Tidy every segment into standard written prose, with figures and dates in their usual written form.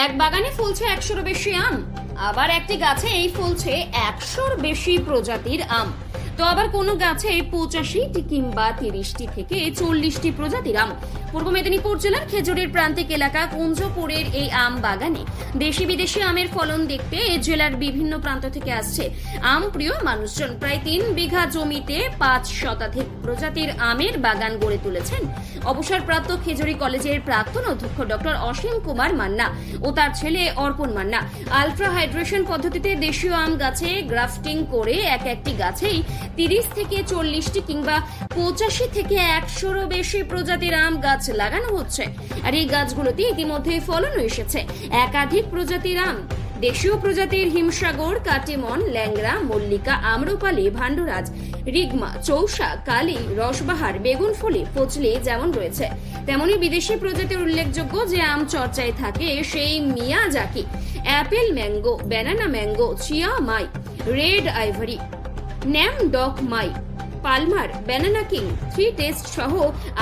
এক বাগানে ফলছে 100-র বেশি আম, আবার একটি গাছে এই ফলছে 100-র বেশি প্রজাতির আম। তো আবার কোনো গাছে 85টি কিংবা 30টি থেকে 40টি প্রজাতির আম। পূর্ব মেদিনীপুর জেলার খেজুরের প্রান্তিক এলাকা কুঞ্জপুরের এই আম বাগানে দেশি বিদেশি আমের ফলন দেখতে জেলার বিভিন্ন প্রান্ত থেকে আসছে আম প্রিয় মানুষজন। প্রায় 3 বিঘা জমিতে 5 শতাধিক প্রজাতির আমের বাগান গড়ে তুলেছেন অবসরপ্রাপ্ত খেজুরি কলেজের প্রাক্তন অধ্যক্ষ ডক্টর অসীম কুমার মান্না ও তার ছেলে অর্পণ মান্না। আলট্রা হাইড্রেশন পদ্ধতিতে দেশীয় আম গাছে গ্রাফটিং করে একটি গাছেই 30 থেকে 40টি কিংবা 85 থেকে 100-রও বেশি প্রজাতির আম গাছ লাগানো হচ্ছে। আর এই গাছগুলোতে ইতিমধ্যে ফলনও এসেছে একাধিক প্রজাতির আম। দেশীয় প্রজাতির হিমসাগর, কাটিমন, ল্যাংড়া, মল্লিকা, আম্রপালি, ভান্ডরাজ, রিগমা, চৌসা, কালী, রসবাহার, বেগুনফুলি, ফজলি যেমন রয়েছে, তেমনি বিদেশি প্রজাতির উল্লেখযোগ্য যে আম চর্চায় থাকে সেই Miyazaki, apple mango, banana mango, চিয়া মাই, red ivory, Nam Dok Mai, Palmer, banana king, 3 taste সহ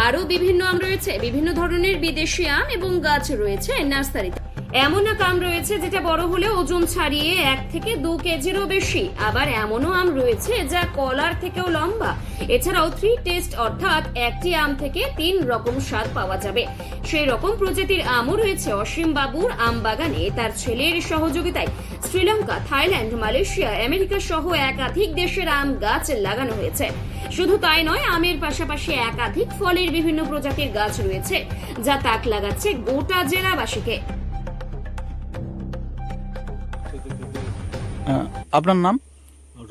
আরো বিভিন্ন আম রয়েছে। বিভিন্ন ধরনের বিদেশি আম এবং গাছ রয়েছে নার্সারিতে। এমন এক আম রয়েছে যেটা বড় হলে ওজন ছাড়িয়ে 1 থেকে 2 কেজিরও বেশি। আবার এমনও আম রয়েছে যা কলার থেকেও লম্বা। এছাড়াও 3 টেস্ট অর্থাৎ একটি আম থেকে 3 রকম স্বাদ পাওয়া যাবে। সেই রকম প্রজাতির আমও রয়েছে অসীম বাবুর আম বাগানে। তার ছেলের সহযোগিতায় শ্রীলঙ্কা, থাইল্যান্ড, মালয়েশিয়া, আমেরিকা সহ একাধিক দেশের আম গাছ লাগানো হয়েছে। শুধু তাই নয়, আমের পাশাপাশি একাধিক ফলের বিভিন্ন প্রজাতির গাছ রয়েছে যা তাক লাগাচ্ছে গোটা জেলাবাসীকে। আপনার নাম?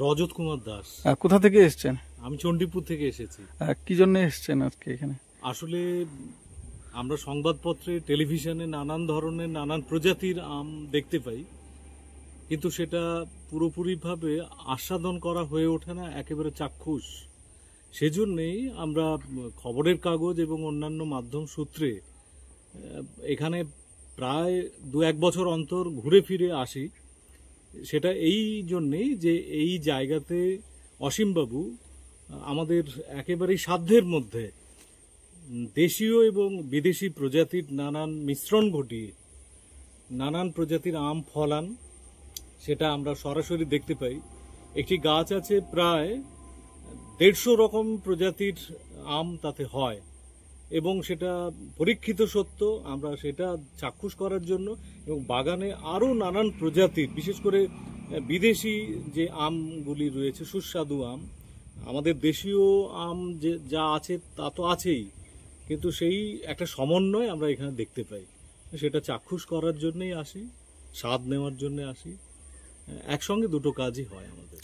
রজত কুমার দাস। কোথা থেকে এসেছেন? আমি চণ্ডীপুর থেকে এসেছি। কি জন্য এসেছেন আজকে এখানে? আসলে আমরা সংবাদপত্রে, টেলিভিশনে নানান ধরনের নানান প্রজাতির আম দেখতে পাই, কিন্তু সেটা পুরোপুরিভাবে আস্বাদন করা হয়ে ওঠে না, একেবারে চাক্ষুষ। সেজন্যেই আমরা খবরের কাগজ এবং অন্যান্য মাধ্যম সূত্রে এখানে প্রায় 2-1 বছর অন্তর ঘুরে ফিরে আসি। সেটা এই জন্যেই যে এই জায়গাতে অসীমবাবু আমাদের একেবারেই সাধ্যের মধ্যে দেশীয় এবং বিদেশি প্রজাতির নানান মিশ্রণ ঘটিয়ে নানান প্রজাতির আম ফলান। সেটা আমরা সরাসরি দেখতে পাই। একটি গাছ আছে প্রায় 150 রকম প্রজাতির আম তাতে হয় এবং সেটা পরীক্ষিত সত্য। আমরা সেটা চাক্ষুষ করার জন্য এবং বাগানে আরও নানান প্রজাতির, বিশেষ করে বিদেশি যে আমগুলি রয়েছে, সুস্বাদু আম, আমাদের দেশীয় আম যে যা আছে তা তো আছেই, কিন্তু সেই একটা সমন্বয় আমরা এখানে দেখতে পাই। সেটা চাক্ষুষ করার জন্যই আসি, স্বাদ নেওয়ার জন্য আসি। একসঙ্গে দুটো কাজই হয় আমাদের।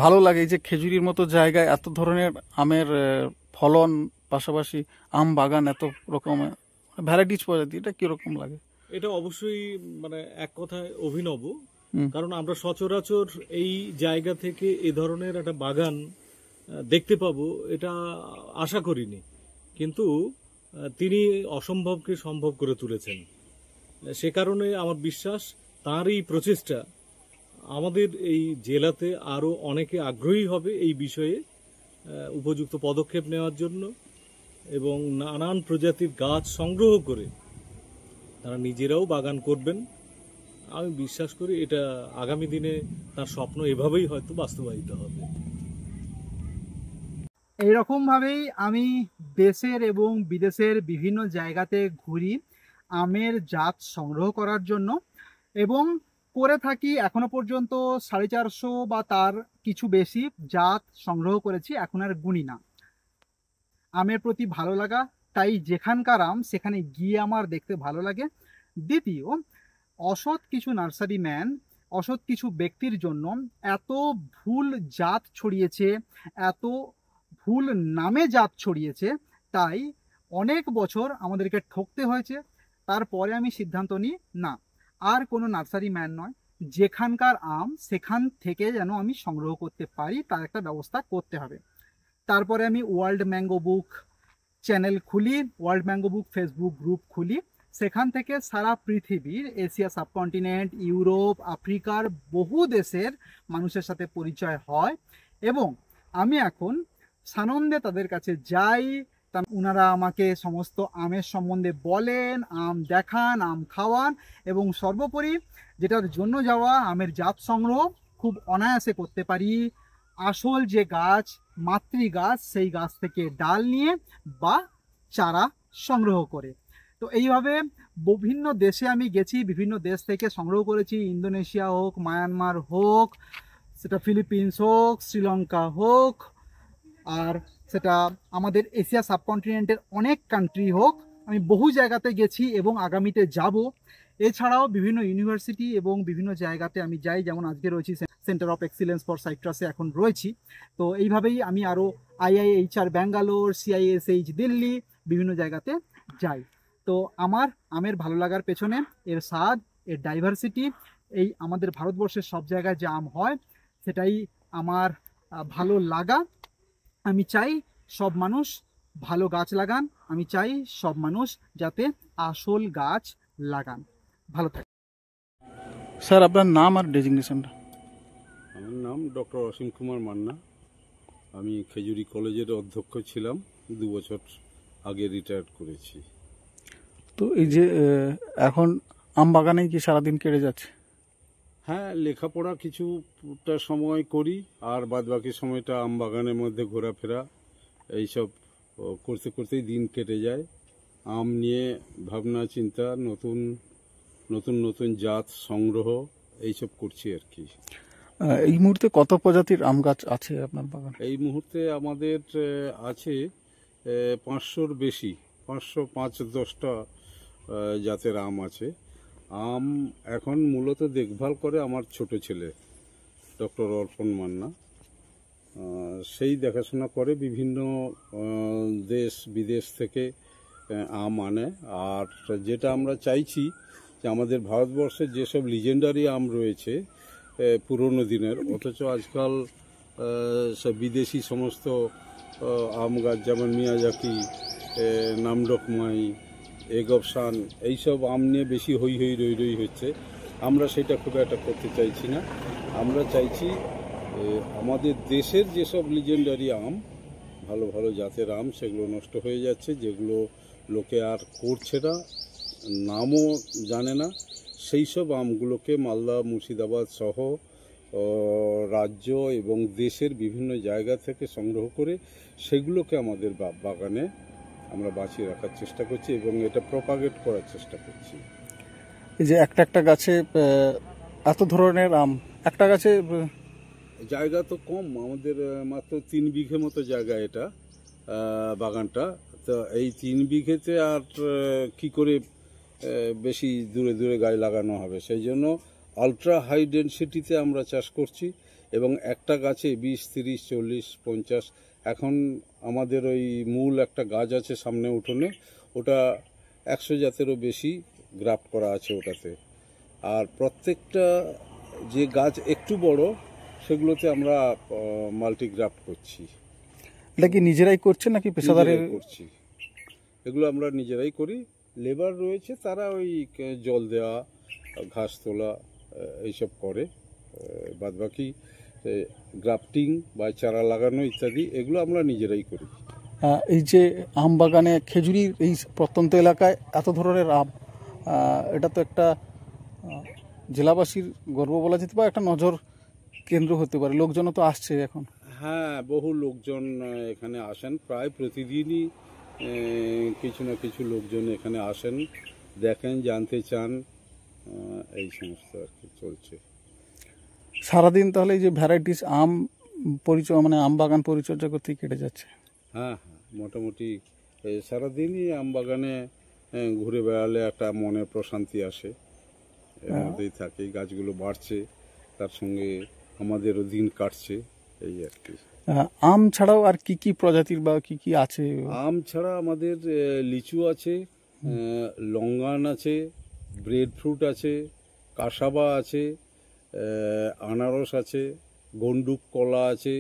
ভালো লাগে যে খেজুরির মতো জায়গায় এত ধরনের আমের ফলন, পাশাপাশি আম বাগান, এত রকমের ভ্যারাইটিস প্রজাতি, এটা কিরকম লাগে? এটা অবশ্যই মানে এক কথায় অভিনব, কারণ আমরা সচরাচর এই জায়গা থেকে এ ধরনের একটা বাগান দেখতে পাবো এটা আশা করিনি, কিন্তু তিনি অসম্ভবকে সম্ভব করে তুলেছেন। সে কারণে আমার বিশ্বাস তাঁর এই প্রচেষ্টা আমাদের এই জেলাতে আরও অনেকে আগ্রহী হবে এই বিষয়ে উপযুক্ত পদক্ষেপ নেওয়ার জন্য এবং নানান প্রজাতির গাছ সংগ্রহ করে তারা নিজেরাও বাগান করবেন। আমি বিশ্বাস করি এটা আগামী দিনে তার স্বপ্ন এভাবেই হয়তো বাস্তবায়িত হবে। এইরকমভাবেই আমি দেশের এবং বিদেশের বিভিন্ন জায়গাতে ঘুরি আমের জাত সংগ্রহ করার জন্য, এবং করে থাকি। এখনো পর্যন্ত 450 বা তার কিছু বেশি জাত সংগ্রহ করেছি, এখন আর গুনি না। আমের প্রতি ভালো লাগা, তাই যেখানকার আম সেখানে গিয়ে আমার দেখতে ভালো লাগে। দ্বিতীয়, অসৎ কিছু নার্সারি ম্যান, অসৎ কিছু ব্যক্তির জন্য এত ভুল জাত ছড়িয়েছে, এত ভুল নামে জাত ছড়িয়েছে, তাই অনেক বছর আমাদেরকে ঠকতে হয়েছে। তারপরে আমি সিদ্ধান্ত নিই, না, আর কোনো নার্সারি ম্যান নয়, যেখানকার আম সেখান থেকে যেন আমি সংগ্রহ করতে পারি তার একটা ব্যবস্থা করতে হবে। তারপরে আমি ওয়ার্ল্ড ম্যাঙ্গো বুক চ্যানেল খুলি, ওয়ার্ল্ড ম্যাঙ্গো বুক ফেসবুক গ্রুপ খুলি। সেখান থেকে সারা পৃথিবীর, এশিয়া সাবকন্টিনেন্ট, ইউরোপ, আফ্রিকার বহু দেশের মানুষের সাথে পরিচয় হয় এবং আমি এখন সানন্দে তাদের কাছে যাই, তা ওনারা আমাকে সমস্ত আমের সম্বন্ধে বলেন, আম দেখান, আম খাওয়ান, এবং সর্বোপরি যেটার জন্য যাওয়া আমের জাত সংগ্রহ খুব অনায়াসে করতে পারি। আসল যে গাছ, মাতৃ গাছ, সেই গাছ থেকে ডাল নিয়ে বা চারা সংগ্রহ করে। তো এইভাবে বিভিন্ন দেশে আমি গেছি, বিভিন্ন দেশ থেকে সংগ্রহ করেছি। ইন্দোনেশিয়া হোক, মায়ানমার হোক, সেটা ফিলিপিন্স হোক, শ্রীলঙ্কা হোক, আর সেটা আমাদের এশিয়া সাবকন্টিনেন্টের অনেক কান্ট্রি হোক, আমি বহু জায়গাতে গেছি এবং আগামীতে যাব। এছাড়াও বিভিন্ন ইউনিভার্সিটি এবং বিভিন্ন জায়গাতে আমি যাই, যেমন আজকে রয়েছি সেন্টার অফ এক্সিলেন্স ফর সাইট্রাসে এখন রয়েছি। তো এইভাবেই আমি আরও IIHR ব্যাঙ্গালোর, CISH দিল্লি, বিভিন্ন জায়গাতে যাই। তো আমার আমের ভালো লাগার পেছনে এর স্বাদ, এর ডাইভার্সিটি, এই আমাদের ভারতবর্ষের সব জায়গায় যে আম হয় সেটাই আমার ভালো লাগা। আমি চাই সব মানুষ ভালো গাছ লাগান, আমি চাই সব মানুষ যাতে আসল গাছ লাগান। ভালো থাকুন। স্যার আপনার নাম আর ডেজিগনেশনটা? আমার নাম ডক্টর অসীম কুমার মান্না। আমি খেজুরি কলেজের অধ্যক্ষ ছিলাম, 2 বছর আগে রিটায়ার করেছি। তো এই যে এখন আম বাগানেই কি সারাদিন কেটে যাচ্ছে? হ্যাঁ, লেখাপড়া কিছুটা সময় করি, আর বাদবাকি সময়টা আম বাগানের মধ্যে ঘোরাফেরা এইসব করতে করতেই দিন কেটে যায়। আম নিয়ে ভাবনা চিন্তা, নতুন নতুন নতুন জাত সংগ্রহ এইসব করছি আর কি। এই মুহূর্তে কত প্রজাতির আম গাছ আছে আপনার বাগানে? এই মুহূর্তে আমাদের আছে 500-র বেশি, 505-10টা জাতের আম আছে। আম এখন মূলত দেখভাল করে আমার ছোট ছেলে ডক্টর অর্পণ মান্না। সেই দেখাশোনা করে, বিভিন্ন দেশ বিদেশ থেকে আম আনে। আর যেটা আমরা চাইছি যে আমাদের ভারতবর্ষের যেসব লিজেন্ডারি আম রয়েছে পুরনো দিনের, অথচ আজকাল সব বিদেশি সমস্ত আম গাছ, যেমন মিয়াজাকি, নামডকমাই, এগবসান, এইসব আম নিয়ে বেশি হই হই রই রই হচ্ছে। আমরা সেটা খুব একটা করতে চাইছি না। আমরা চাইছি আমাদের দেশের যেসব লিজেন্ডারি আম, ভালো ভালো জাতের আম, সেগুলো নষ্ট হয়ে যাচ্ছে, যেগুলো লোকে আর করছে না, নামও জানে না, সেই সব আমগুলোকে মালদা, মুর্শিদাবাদ সহ রাজ্য এবং দেশের বিভিন্ন জায়গা থেকে সংগ্রহ করে সেগুলোকে আমাদের বাগানে আমরা বাঁচিয়ে রাখার চেষ্টা করছি এবং এটা প্রপাগেট করার চেষ্টা করছি। এই যে একটা একটা গাছে এত ধরনের আম, একটা গাছে জায়গা তো কম, আমাদের মাত্র 3 বিঘে মতো জায়গা এটা বাগানটা। তো এই 3 বিঘেতে আর কি করে বেশি দূরে দূরে গাছ লাগানো হবে, সেই জন্য আলট্রা হাই ডেনসিটিতে আমরা চাষ করছি। এবং একটা গাছে 20, 30, 40, 50, এখন আমাদের ওই মূল একটা গাছ আছে সামনে উঠোনে, ওটা 100 জাতেরও বেশি গ্রাফট করা আছে ওটাতে। আর প্রত্যেকটা যে গাছ একটু বড়, সেগুলোতে আমরা মাল্টি গ্রাফট করছি। এটা কি নিজেরাই করছেন নাকি পেশাদারের? করছি, এগুলো আমরা নিজেরাই করি। লেবার রয়েছে, তারা ওই জল দেওয়া, ঘাস তোলা এইসব করে। বাদবাকি গ্রাফটিং বা চারা লাগানো ইত্যাদি এগুলো আমরা নিজেরাই করি। এই যে আম বাগানে খেজুরির এই প্রত্যন্ত এলাকায় এত ধরনের আম, এটা তো একটা জেলাবাসীর গর্ব বলা যেতে পারে, একটা নজর কেন্দ্র হতে পারে। লোকজনও তো আসছে এখন। হ্যাঁ, বহু লোকজন এখানে আসেন, প্রায় প্রতিদিনই কিছু না কিছু লোকজন এখানে আসেন, দেখেন, জানতে চান, এই সমস্ত আর কি চলছে সারাদিন। তাহলে এই যে ভ্যারাইটিস আম পরিচয়, মানে আম বাগান পরিচর্যা করতেই কেটে যাচ্ছে। হ্যাঁ হ্যাঁ, মোটামুটি সারাদিনই আম বাগানে ঘুরে বেড়ালে একটা মনে প্রশান্তি আসে, এর মধ্যেই থাকে। গাছগুলো বাড়ছে, তার সঙ্গে আমাদেরও দিন কাটছে, এই আর কি। আম ছাড়াও আর কি কি প্রজাতির বা কি কি আছে? আম ছাড়া আমাদের লিচু আছে, লঙ্গান আছে, ব্রেড ফ্রুট আছে, কাসাবা আছে, আনারস আছে, গন্ডুক কলা আছে,